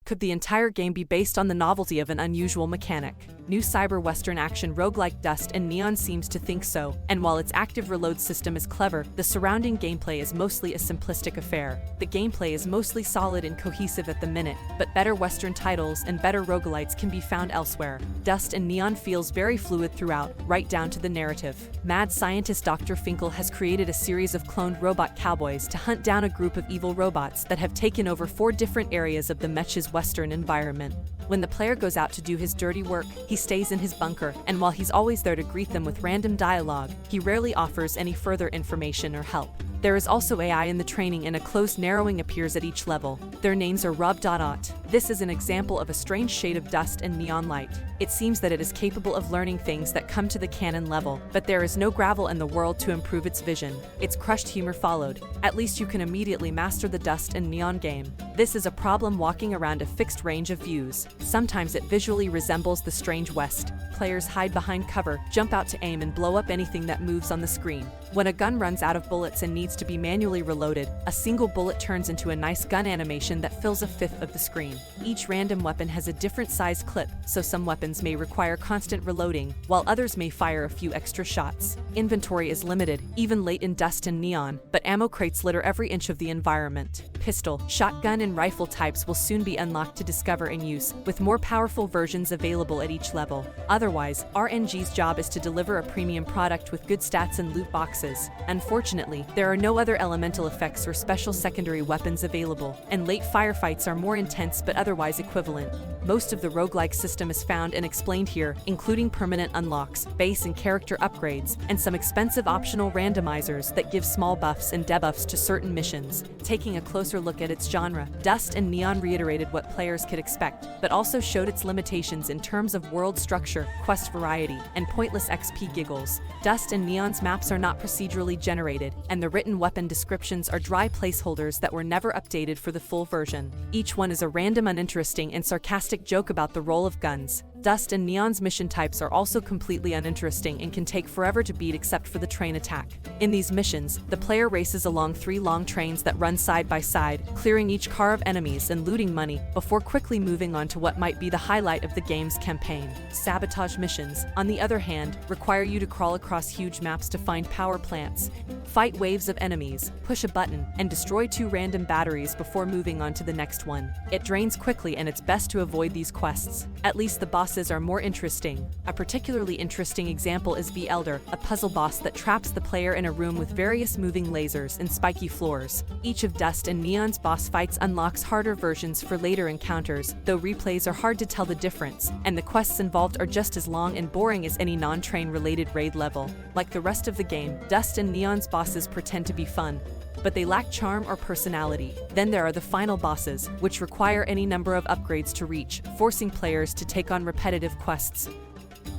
Could the entire game be based on the novelty of an unusual mechanic? New cyber-western action roguelike Dust and Neon seems to think so, and while its active reload system is clever, the surrounding gameplay is mostly a simplistic affair. The gameplay is mostly solid and cohesive at the minute, but better western titles and better roguelites can be found elsewhere. Dust and Neon feels very fluid throughout, right down to the narrative. Mad scientist Dr. Finkel has created a series of cloned robot cowboys to hunt down a group of evil robots that have taken over 4 different areas of the Mech's western environment. When the player goes out to do his dirty work, he stays in his bunker, and while he's always there to greet them with random dialogue, he rarely offers any further information or help. There is also AI in the training, and a closed narrowing appears at each level. Their names are Rogue-Lite. This is an example of a strange shade of Dust and Neon light. It seems that it is capable of learning things that come to the canon level, but there is no gravel in the world to improve its vision. Its crushed humor followed. At least you can immediately master the Dust and Neon game. This is a problem walking around a fixed range of views. Sometimes it visually resembles the Strange West. Players hide behind cover, jump out to aim, and blow up anything that moves on the screen. When a gun runs out of bullets and needs to be manually reloaded, a single bullet turns into a nice gun animation that fills a fifth of the screen. Each random weapon has a different sized clip, so some weapons may require constant reloading, while others may fire a few extra shots. Inventory is limited, even late in Dust and Neon, but ammo crates litter every inch of the environment. Pistol, shotgun, and rifle types will soon be unlocked to discover and use, with more powerful versions available at each level. Otherwise, RNG's job is to deliver a premium product with good stats and loot boxes. Unfortunately, there are no other elemental effects or special secondary weapons available, and late firefights are more intense but otherwise equivalent. Most of the roguelike system is found and explained here, including permanent unlocks, base and character upgrades, and some expensive optional randomizers that give small buffs and debuffs to certain missions. Taking a closer look at its genre, Dust and Neon reiterated what players could expect, but also showed its limitations in terms of world structure, quest variety, and pointless XP giggles. Dust and Neon's maps are not procedurally generated, and the written weapon descriptions are dry placeholders that were never updated for the full version. Each one is a random, uninteresting, and sarcastic joke about the role of guns. Dust and Neon's mission types are also completely uninteresting and can take forever to beat except for the train attack. In these missions, the player races along 3 long trains that run side by side, clearing each car of enemies and looting money, before quickly moving on to what might be the highlight of the game's campaign. Sabotage missions, on the other hand, require you to crawl across huge maps to find power plants, fight waves of enemies, push a button, and destroy 2 random batteries before moving on to the next one. It drains quickly, and it's best to avoid these quests. At least the bosses are more interesting. A particularly interesting example is the Elder, a puzzle boss that traps the player in a room with various moving lasers and spiky floors. Each of Dust and Neon's boss fights unlocks harder versions for later encounters, though replays are hard to tell the difference, and the quests involved are just as long and boring as any non-train related raid level. Like the rest of the game, Dust and Neon's bosses pretend to be fun, but they lack charm or personality. Then there are the final bosses, which require any number of upgrades to reach, forcing players to take on repetitive quests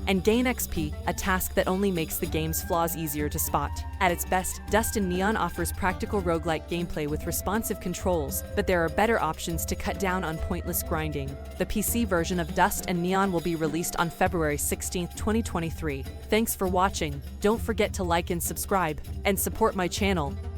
and gain XP, a task that only makes the game's flaws easier to spot. At its best, Dust and Neon offers practical roguelike gameplay with responsive controls, but there are better options to cut down on pointless grinding. The PC version of Dust and Neon will be released on February 16, 2023. Thanks for watching. Don't forget to like and subscribe, and support my channel.